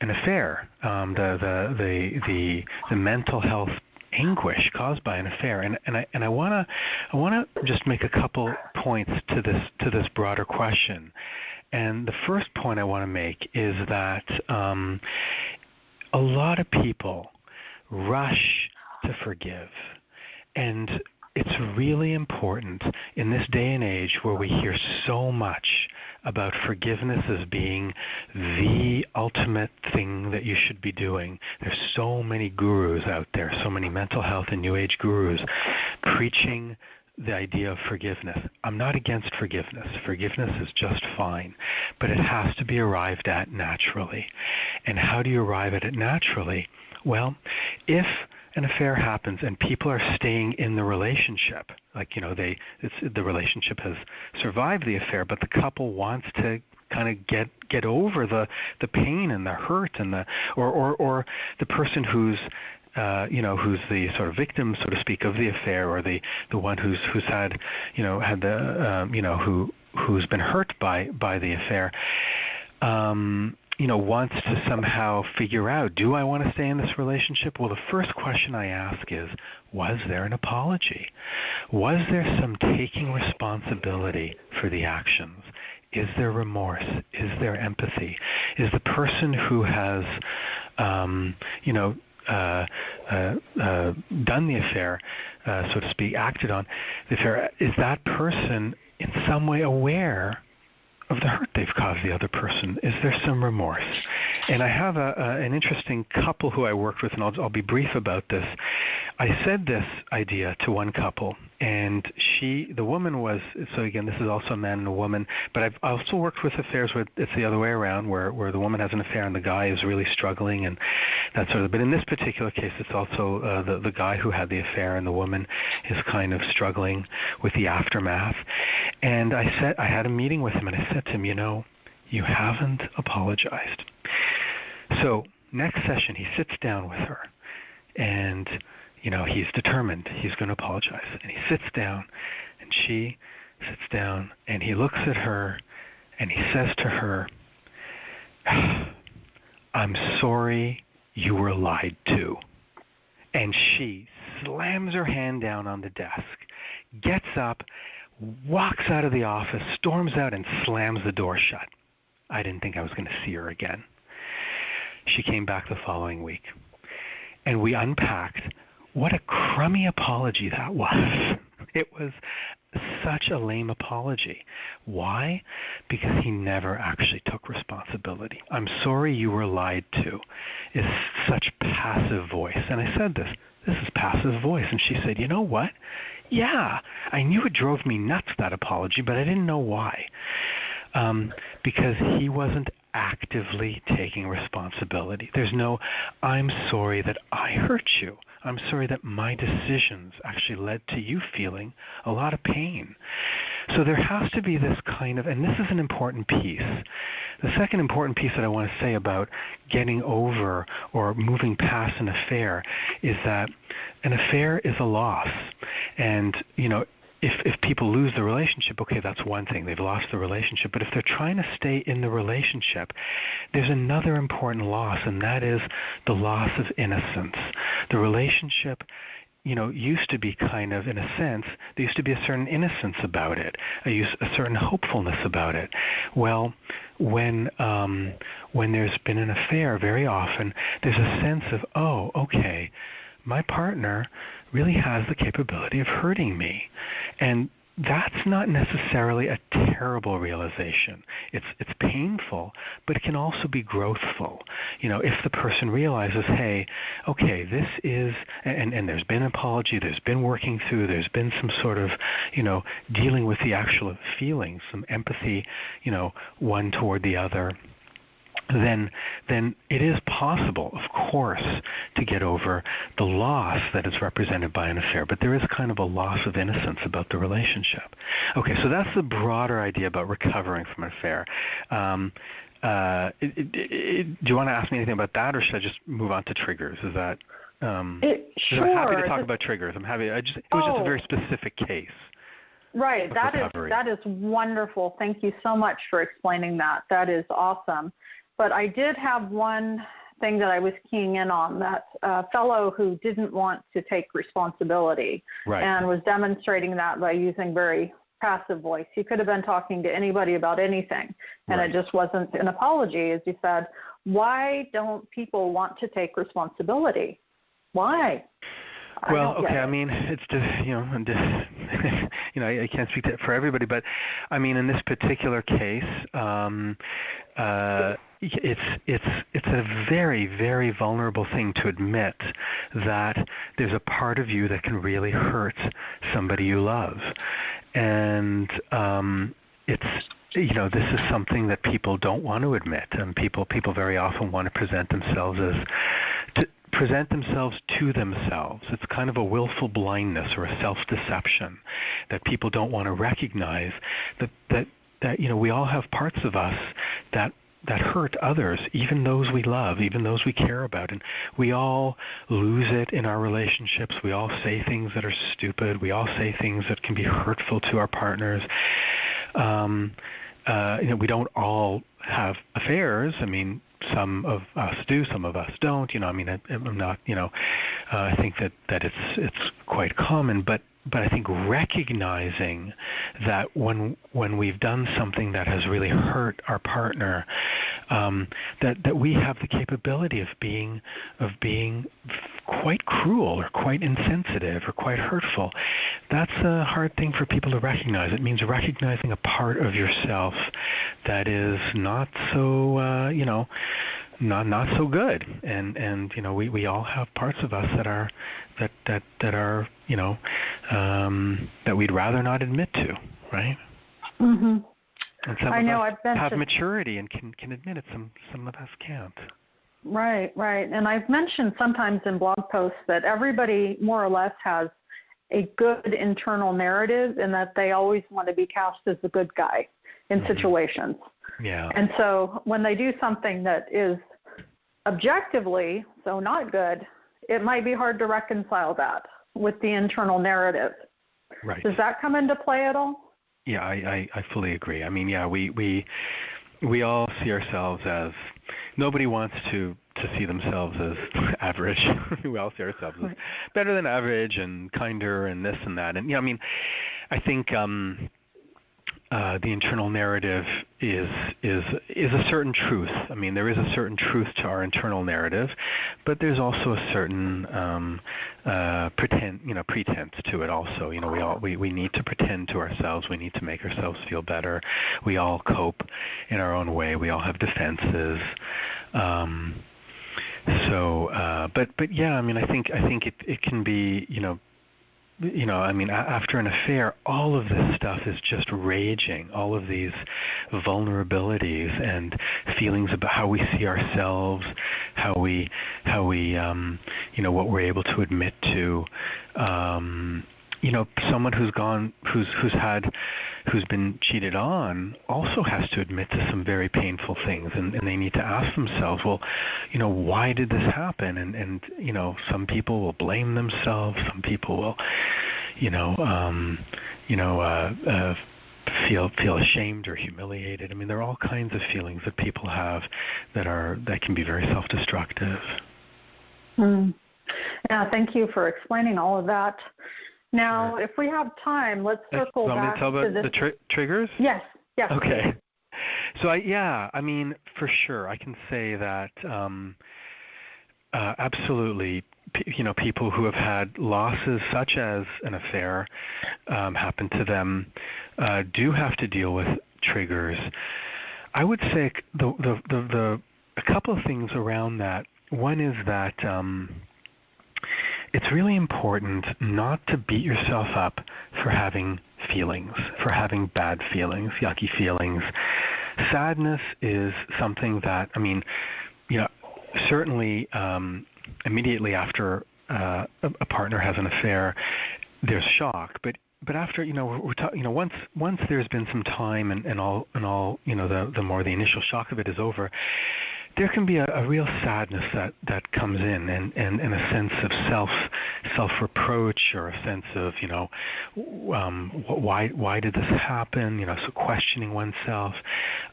an affair, the mental health anguish caused by an affair, and I want to just make a couple points to this broader question. And the first point I want to make is that a lot of people rush to forgive, and it's really important in this day and age where we hear so much about forgiveness as being the ultimate thing that you should be doing. There's so many gurus out there, so many mental health and New Age gurus preaching the idea of forgiveness. I'm not against forgiveness. Forgiveness is just fine, but it has to be arrived at naturally. And how do you arrive at it naturally? Well, if an affair happens and people are staying in the relationship, like, the relationship has survived the affair, but the couple wants to kind of get over the pain and the hurt and or the person who's who's the sort of victim, so to speak, of the affair, or the one who's had who's been hurt by the affair, wants to somehow figure out, do I want to stay in this relationship? Well, the first question I ask is, was there an apology? Was there some taking responsibility for the actions? Is there remorse? Is there empathy? Is the person who has, done the affair, so to speak, acted on the affair, is that person in some way aware of the hurt they've caused the other person? Is there some remorse? And I have an interesting couple who I worked with, and I'll be brief about this. I said this idea to one couple, and the woman was, so again, this is also a man and a woman, but I've also worked with affairs where it's the other way around, where the woman has an affair and the guy is really struggling and that sort of, but in this particular case, it's also the guy who had the affair, and the woman is kind of struggling with the aftermath. And I had a meeting with him, and I said to him, you haven't apologized. So next session, he sits down with her, and he's determined he's going to apologize. And he sits down, and she sits down, and he looks at her, and he says to her, I'm sorry you were lied to. And she slams her hand down on the desk, gets up, walks out of the office, storms out, and slams the door shut. I didn't think I was going to see her again. She came back the following week, and we unpacked what a crummy apology that was. It was such a lame apology. Why? Because he never actually took responsibility. I'm sorry you were lied to is such passive voice. And I said this is passive voice. And she said, you know what? Yeah, I knew it drove me nuts, that apology, but I didn't know why. Because he wasn't actively taking responsibility. There's no, I'm sorry that I hurt you. I'm sorry that my decisions actually led to you feeling a lot of pain. So there has to be this kind of, and this is an important piece. The second important piece that I want to say about getting over or moving past an affair is that an affair is a loss. And, if people lose the relationship, okay, that's one thing. They've lost the relationship. But if they're trying to stay in the relationship, there's another important loss, and that is the loss of innocence. The relationship, used to be kind of, in a sense, there used to be a certain innocence about it, a certain hopefulness about it. Well, when there's been an affair, very often there's a sense of, oh, okay, my partner really has the capability of hurting me. And that's not necessarily a terrible realization. It's painful, but it can also be growthful. If the person realizes, hey, okay, this is, and there's been an apology, there's been working through, there's been some sort of, dealing with the actual feelings, some empathy, one toward the other, then it is possible, of course, to get over the loss that is represented by an affair. But there is kind of a loss of innocence about the relationship. Okay, so that's the broader idea about recovering from an affair. Do you want to ask me anything about that, or should I just move on to triggers? Is that? Sure. I'm happy to talk about triggers. It was just a very specific case. Right. That is wonderful. Thank you so much for explaining that. That is awesome. But I did have one thing that I was keying in on, that fellow who didn't want to take responsibility, right, and was demonstrating that by using very passive voice. He could have been talking to anybody about anything, and right, it just wasn't an apology. As you said, why don't people want to take responsibility? Why? Well, okay. I mean, it's just I can't speak for everybody, but I mean, in this particular case, it's a very, very vulnerable thing to admit that there's a part of you that can really hurt somebody you love, and this is something that people don't want to admit, and people very often want to present themselves to themselves. It's kind of a willful blindness or a self-deception that people don't want to recognize that we all have parts of us that hurt others, even those we love, even those we care about. And we all lose it in our relationships. We all say things that are stupid. We all say things that can be hurtful to our partners. We don't all have affairs. I mean, some of us do, some of us don't. I'm not. I think that it's quite common, but I think recognizing that when we've done something that has really hurt our partner, that we have the capability of being quite cruel or quite insensitive or quite hurtful. That's a hard thing for people to recognize. It means recognizing a part of yourself that is not so not so good, and we all have parts of us that are that we'd rather not admit to, right? Mm-hmm. And some of us have maturity and can admit it. Some of us can't. Right. And I've mentioned sometimes in blog posts that everybody more or less has a good internal narrative, and that they always want to be cast as the good guy in situations. Yeah. And so when they do something that is objectively so not good, it might be hard to reconcile that with the internal narrative. Right. Does that come into play at all? Yeah, I fully agree. I mean, yeah, we all see ourselves as, nobody wants to see themselves as average. We all see ourselves as better than average and kinder and this and that. And I think the internal narrative is a certain truth. I mean, there is a certain truth to our internal narrative, but there's also a certain pretense to it also. We need to pretend to ourselves. We need to make ourselves feel better. We all cope in our own way. We all have defenses. But yeah, I mean, I think it can be, after an affair, all of this stuff is just raging, all of these vulnerabilities and feelings about how we see ourselves, how we what we're able to admit to. Someone who's been cheated on also has to admit to some very painful things, and they need to ask themselves, well, why did this happen? And some people will blame themselves, some people will, feel ashamed or humiliated. I mean, there are all kinds of feelings that people have that can be very self-destructive. Yeah, thank you for explaining all of that. Now, if we have time, let's circle back to the triggers? Yes. Okay. So, for sure, I can say that absolutely, people who have had losses such as an affair happen to them do have to deal with triggers. I would say a couple of things around that. One is that it's really important not to beat yourself up for having feelings, for having bad feelings, yucky feelings. Sadness is something that, certainly immediately after a partner has an affair, there's shock. But after, once there's been some time and all, the more the initial shock of it is over, there can be a real sadness that comes in and a sense of self-reproach, or a sense of, why did this happen? So questioning oneself.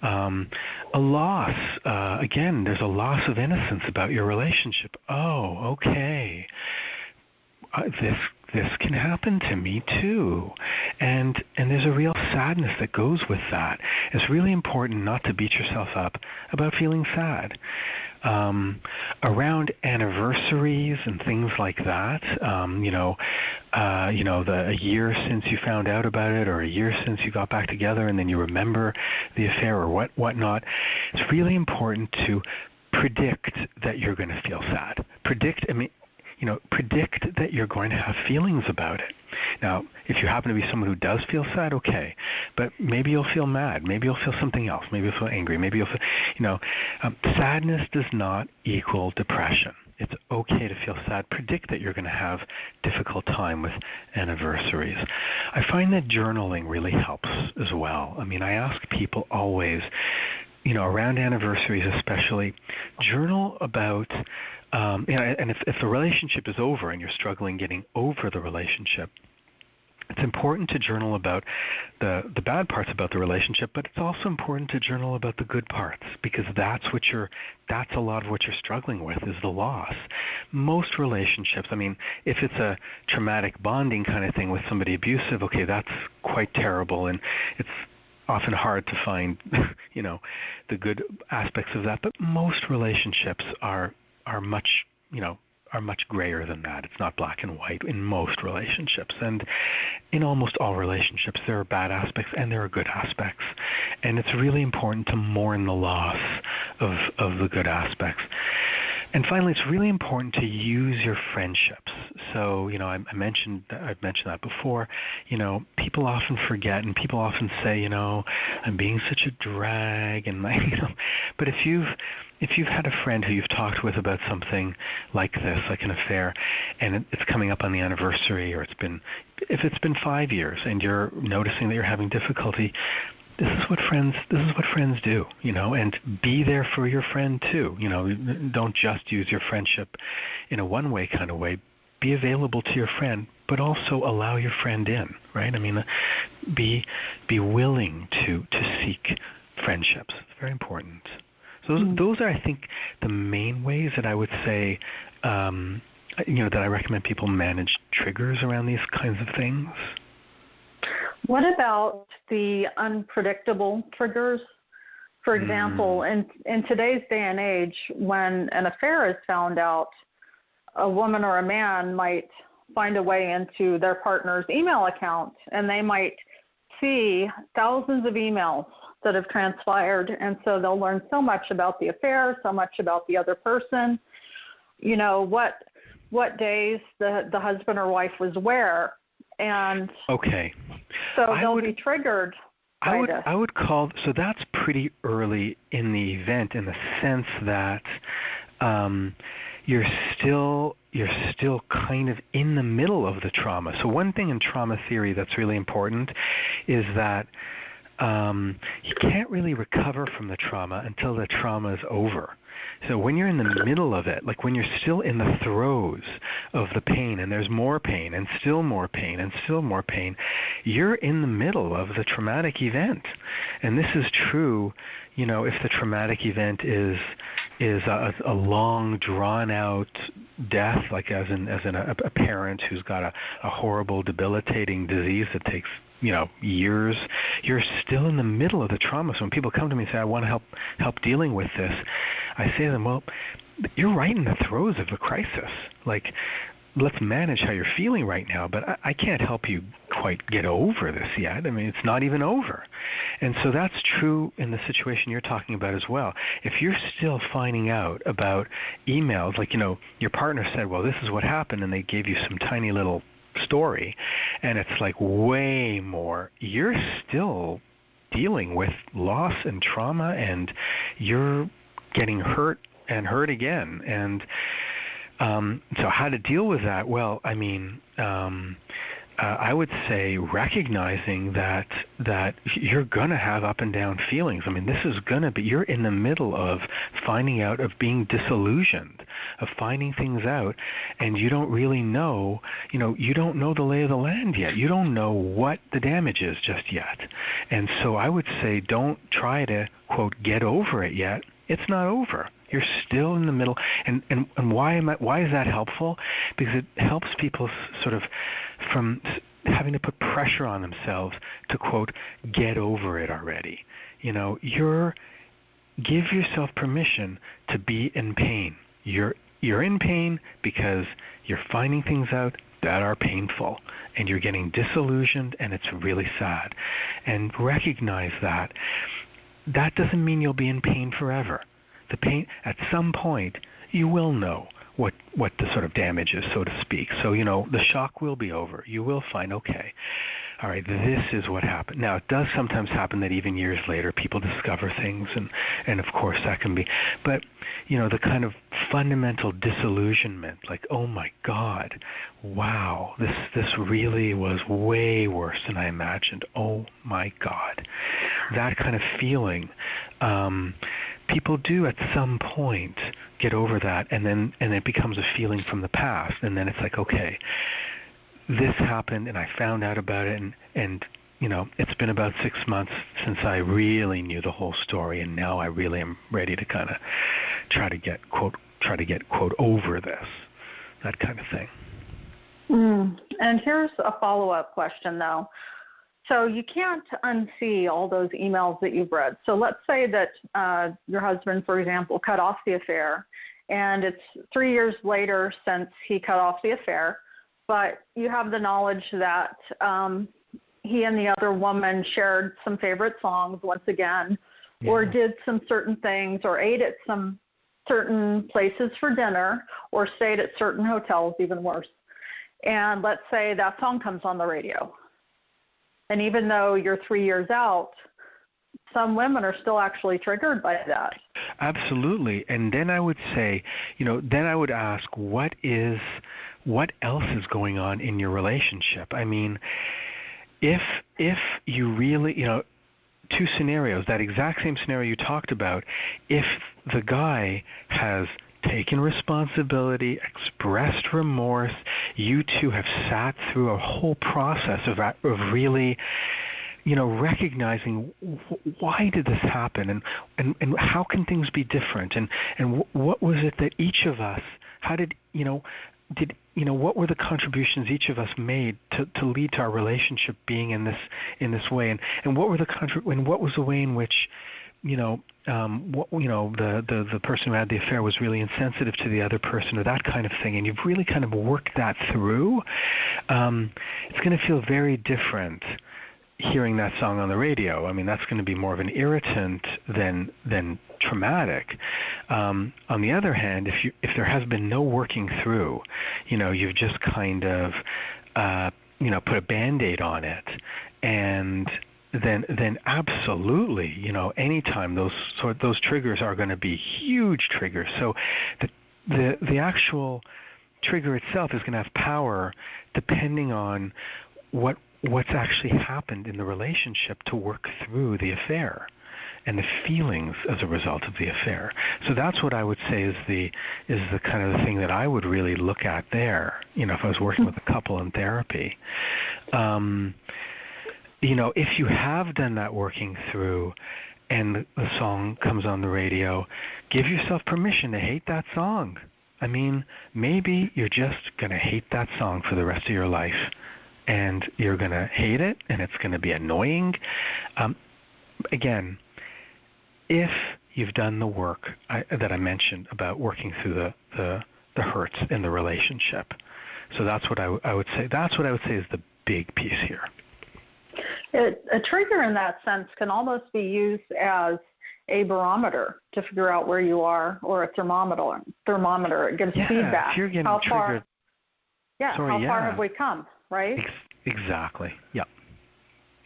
A loss, again, there's a loss of innocence about your relationship. Oh, okay. This can happen to me too, and there's a real sadness that goes with that. It's really important not to beat yourself up about feeling sad. Around anniversaries and things like that, a year since you found out about it, or a year since you got back together, and then you remember the affair or whatnot. It's really important to predict that you're going to feel sad. Predict that you're going to have feelings about it. Now, if you happen to be someone who does feel sad, okay, but maybe you'll feel mad, maybe you'll feel something else, maybe you'll feel angry, maybe you'll feel, sadness does not equal depression. It's okay to feel sad. Predict that you're going to have difficult time with anniversaries. I find that journaling really helps as well. I ask people always, around anniversaries especially, journal about, and if the relationship is over and you're struggling getting over the relationship, it's important to journal about the bad parts about the relationship, but it's also important to journal about the good parts, because that's a lot of what you're struggling with, is the loss. Most relationships, if it's a traumatic bonding kind of thing with somebody abusive, okay, that's quite terrible, and it's often hard to find, the good aspects of that. But most relationships are much grayer than that. It's not black and white in most relationships. And in almost all relationships, there are bad aspects and there are good aspects. And it's really important to mourn the loss of the good aspects. And finally, it's really important to use your friendships. So, I've mentioned that before. People often forget, and people often say, I'm being such a drag, and but if you've had a friend who you've talked with about something like this, like an affair, and it's coming up on the anniversary, or if it's been 5 years and you're noticing that you're having difficulty, this is what friends do, and be there for your friend too. Don't just use your friendship in a one-way kind of way. Be available to your friend, but also allow your friend in, right? Be willing to seek friendships. It's very important. So those are, I think, the main ways that I would say, that I recommend people manage triggers around these kinds of things. What about the unpredictable triggers? For example, in today's day and age, when an affair is found out, a woman or a man might find a way into their partner's email account, and they might see thousands of emails that have transpired, and so they'll learn so much about the affair, so much about the other person, what days the husband or wife was where, And okay. so they'll be triggered by this. I would call, so that's pretty early in the event in the sense that you're still kind of in the middle of the trauma. So one thing in trauma theory that's really important is that you can't really recover from the trauma until the trauma is over. So when you're in the middle of it, like when you're still in the throes of the pain and there's more pain and still more pain and still more pain, you're in the middle of the traumatic event. And this is true, if the traumatic event is a long, drawn-out death, like as in a parent who's got a horrible, debilitating disease that takes years, you're still in the middle of the trauma. So when people come to me and say, I want to help dealing with this, I say to them, well, you're right in the throes of a crisis. Like, let's manage how you're feeling right now, but I can't help you quite get over this yet. I mean, it's not even over. And so that's true in the situation you're talking about as well. If you're still finding out about emails, like, your partner said, well, this is what happened, and they gave you some tiny little story, and it's like way more, you're still dealing with loss and trauma, and you're getting hurt and hurt again. And so how to deal with that? Well, I mean, I would say recognizing that you're going to have up and down feelings. I mean, this is going to be, you're in the middle of finding out, of being disillusioned, of finding things out, and you don't really know, you don't know the lay of the land yet. You don't know what the damage is just yet. And so I would say don't try to, quote, get over it yet. It's not over. You're still in the middle. And why is that helpful? Because it helps people sort of from having to put pressure on themselves to, quote, get over it already. Give yourself permission to be in pain. You're in pain because you're finding things out that are painful, and you're getting disillusioned, and it's really sad. And recognize that. That doesn't mean you'll be in pain forever. The pain, at some point, you will know what the sort of damage is, so to speak. So, the shock will be over. You will find, okay, all right, this is what happened. Now, it does sometimes happen that even years later people discover things, and of course that can be, but, the kind of fundamental disillusionment, like, oh my God, wow, this really was way worse than I imagined. Oh my God. That kind of feeling, people do at some point get over that, and it becomes a feeling from the past, and then it's like, okay, this happened, and I found out about it, and it's been about 6 months since I really knew the whole story, and now I really am ready to kind of try to get quote over this, that kind of thing. And here's a follow-up question, though. So you can't unsee all those emails that you've read. So let's say that your husband, for example, cut off the affair, and it's 3 years later since he cut off the affair, but you have the knowledge that he and the other woman shared some favorite songs once again, or did some certain things, or ate at some certain places for dinner, or stayed at certain hotels, even worse. And let's say that song comes on the radio. And even though you're 3 years out, some women are still actually triggered by that. Absolutely. And then I would say, then I would ask, what else is going on in your relationship? I mean, if you really, two scenarios, that exact same scenario you talked about, if the guy has taken responsibility, expressed remorse, you two have sat through a whole process of really, recognizing why did this happen, and how can things be different, and what was it that each of us, what were the contributions each of us made to lead to our relationship being in this way, and what were what was the way in which the person who had the affair was really insensitive to the other person, or that kind of thing, and you've really kind of worked that through, it's going to feel very different hearing that song on the radio. I mean, that's going to be more of an irritant than traumatic. On the other hand, if there has been no working through, you've just kind of put a Band-Aid on it, and then absolutely, anytime those triggers are going to be huge triggers. So the actual trigger itself is going to have power depending on what's actually happened in the relationship to work through the affair and the feelings as a result of the affair. So that's what I would say is the kind of the thing that I would really look at there, if I was working with a couple in therapy. If you have done that working through and the song comes on the radio, give yourself permission to hate that song. I mean, maybe you're just going to hate that song for the rest of your life, and you're going to hate it, and it's going to be annoying. Again, if you've done the work that I mentioned about working through the hurts in the relationship. So that's what I would say. That's what I would say is the big piece here. A trigger in that sense can almost be used as a barometer to figure out where you are, or a thermometer. It gives feedback. If you're getting triggered. How far have we come, right? Exactly. Yep.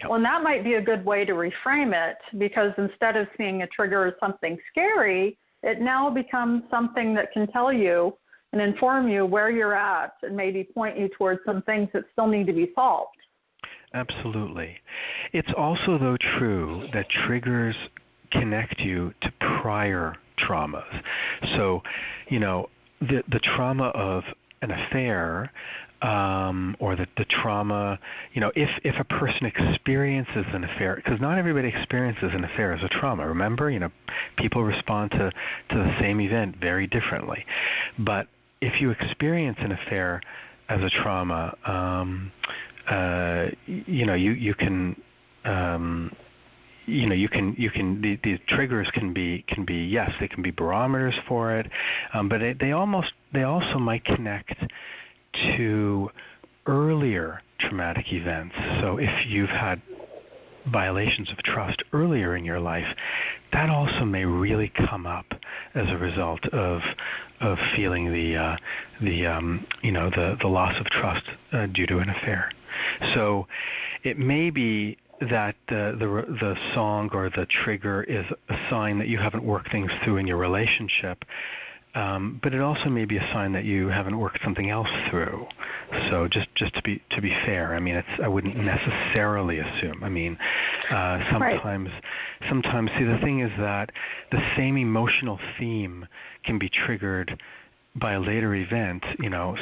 Well, and that might be a good way to reframe it, because instead of seeing a trigger as something scary, it now becomes something that can tell you and inform you where you're at and maybe point you towards some things that still need to be solved. Absolutely. It's also, though, true that triggers connect you to prior traumas. So, the trauma of an affair, or the trauma, if a person experiences an affair, because not everybody experiences an affair as a trauma. Remember, people respond to the same event very differently. But if you experience an affair as a trauma, these triggers can be yes, they can be barometers for it, but they also might connect to earlier traumatic events. So if you've had violations of trust earlier in your life, that also may really come up as a result of feeling the loss of trust due to an affair. So it may be that the song or the trigger is a sign that you haven't worked things through in your relationship, but it also may be a sign that you haven't worked something else through. So just to be fair, I mean, I wouldn't necessarily assume. I mean, sometimes see, the thing is that the same emotional theme can be triggered by a later event.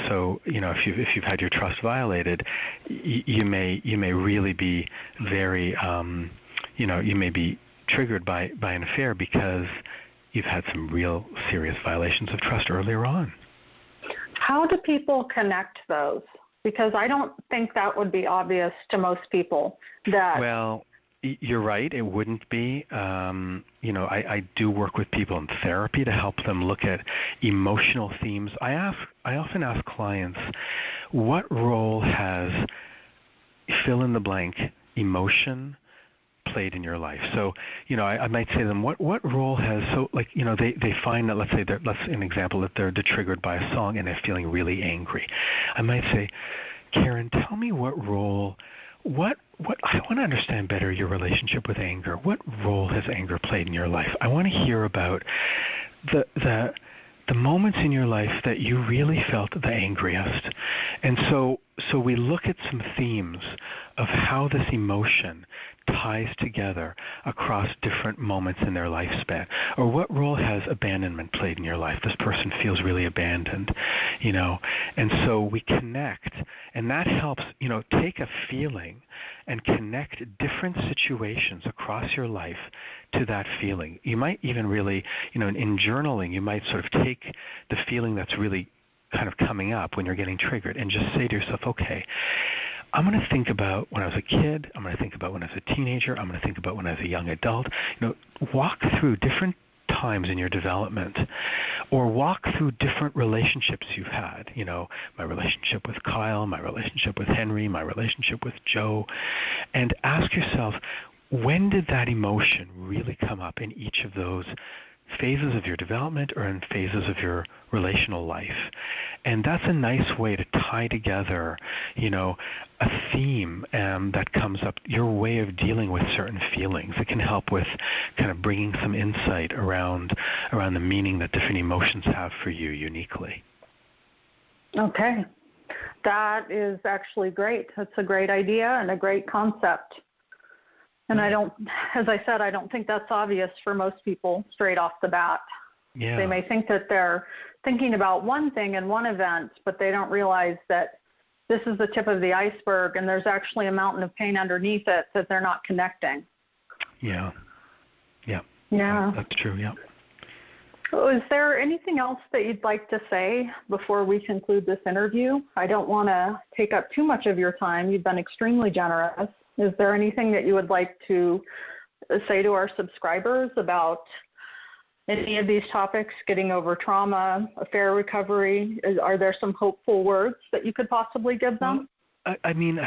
So if you've had your trust violated, you may really be very you may be triggered by an affair because you've had some real serious violations of trust earlier on. How do people connect those? Because I don't think that would be obvious to most people. Well, you're right. It wouldn't be. I do work with people in therapy to help them look at emotional themes. I often ask clients, what role has fill in the blank emotion played in your life? So, I might say to them, what role has, they find that, let's say, let's an example, that they're triggered by a song and they're feeling really angry. I might say, Karen, tell me what role, I want to understand better your relationship with anger. What role has anger played in your life? I want to hear about the moments in your life that you really felt the angriest. And so we look at some themes of how this emotion ties together across different moments in their lifespan. Or what role has abandonment played in your life? This person feels really abandoned, And so we connect, and that helps, take a feeling and connect different situations across your life to that feeling. You might even really, in journaling, you might sort of take the feeling that's really kind of coming up when you're getting triggered and just say to yourself, okay, I'm going to think about when I was a kid, I'm going to think about when I was a teenager, I'm going to think about when I was a young adult. Walk through different times in your development, or walk through different relationships you've had. My relationship with Kyle, my relationship with Henry, my relationship with Joe, and ask yourself, when did that emotion really come up in each of those phases of your development or in phases of your relational life. And that's a nice way to tie together, a theme that comes up, your way of dealing with certain feelings. It can help with kind of bringing some insight around the meaning that different emotions have for you uniquely. Okay. That is actually great. That's a great idea and a great concept. And as I said, I don't think that's obvious for most people straight off the bat. Yeah. They may think that they're thinking about one thing in one event, but they don't realize that this is the tip of the iceberg and there's actually a mountain of pain underneath it that they're not connecting. Yeah. Yeah. Yeah. That's true, yeah. Is there anything else that you'd like to say before we conclude this interview? I don't want to take up too much of your time. You've been extremely generous. Is there anything that you would like to say to our subscribers about any of these topics, getting over trauma, affair recovery? Are there some hopeful words that you could possibly give them? I mean,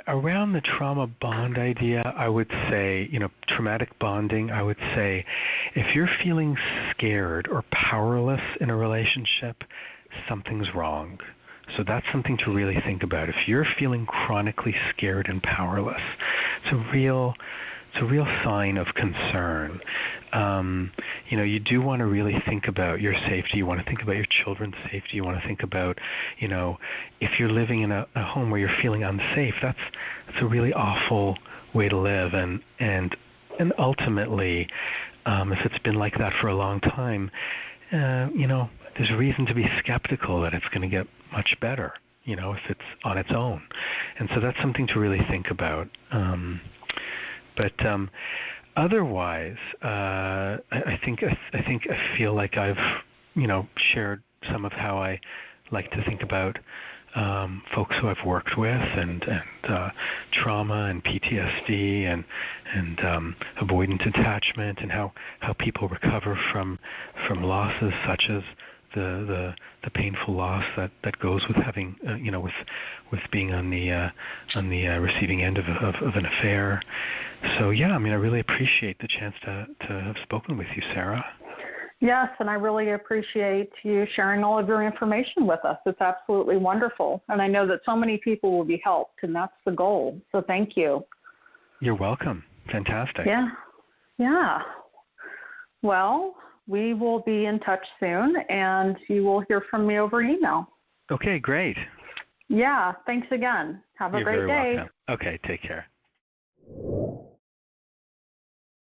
around the trauma bond idea, I would say, traumatic bonding, I would say if you're feeling scared or powerless in a relationship, something's wrong. So that's something to really think about. If you're feeling chronically scared and powerless, it's a real sign of concern. You do want to really think about your safety. You want to think about your children's safety. You want to think about, if you're living in a home where you're feeling unsafe, that's a really awful way to live. And ultimately, if it's been like that for a long time, there's reason to be skeptical that it's going to get much better, if it's on its own. And so that's something to really think about. But otherwise, I feel like I've, shared some of how I like to think about folks who I've worked with and trauma and PTSD and avoidant attachment and how people recover from losses such as the painful loss that goes with having with being on the receiving end of an affair. So yeah, I really appreciate the chance to have spoken with you, Sarah. Yes, and I really appreciate you sharing all of your information with us. It's absolutely wonderful, and I know that so many people will be helped, and that's the goal. So thank you. You're welcome. Fantastic. Yeah. Well, we will be in touch soon, and you will hear from me over email. Okay, great. Yeah, thanks again. Have a great day. You're very welcome. Okay, take care.